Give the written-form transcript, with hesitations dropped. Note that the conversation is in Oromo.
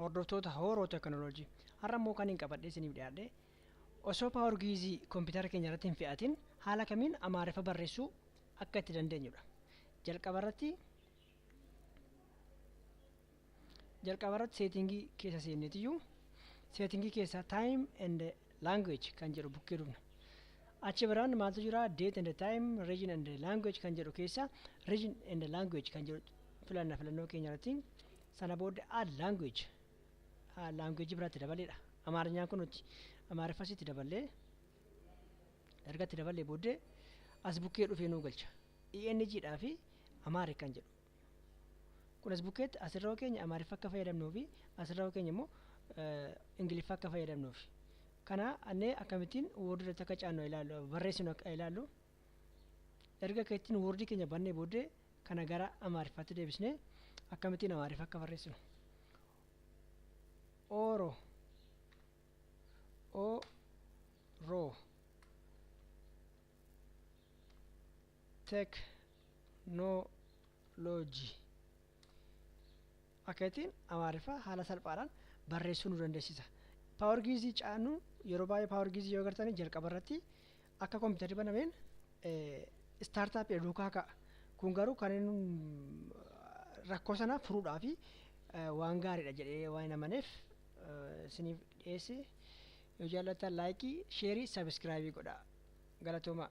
hordoftoota horoo teknooloojii har'a immoo kan hin qabadhe isiniif dhiyaadhe osoo Power Geez kompiitara keenya irratti hin fe'atin haala kamiin Amaariffa barreessuu akka itti dandeenyudha. Jalqabarratti seetingii keessa seenneetiyyuu seetingii keessa time and language kan jedhu bukkee dhufna. Achi biraan maaltu jira date and time region and language kan jedhu keessa region and language kan jedhu filannoo keenya irratti sana booda language biraatti dabaleedha. Amaarinyaan kun nuti Amaariffas itti daballee erga itti daballee booddee as bukkee dhufee nuu galcha. ENG dhaa fi Amaric kan jedhu kun as bukkeetti asirraa keenya Amaariffa akka fayyadamnuu fi asirraa keenya immoo Ingiliffa akka fayyadamnuu fi kana annee akkamittiin woordii irratti akka caannoo ilaallu barreessinu akka ilaallu erga keettiin woordii keenya bannee booddee kana gara Amaariffaatti deebisnee akkamittiin Amaariffa akka barreessinu teknoolojii akkattiin Amaariffa haala salphaadhaan barreessuu nu dandeessisa. Power Geez caannu yeroo baay'ee Power Geez yoo agartanii jalqaba irratti akka kompiitarri banameen startup duukaa ka'a. Kun garuu kan rakkoo sana furuudhaaf waan gaariidha jedhee waan amaneef isiniif dhiyeesse. Yoo jaallattan laayikii, sheerii, sabiskiraayibii godhaa. Galatoomaa.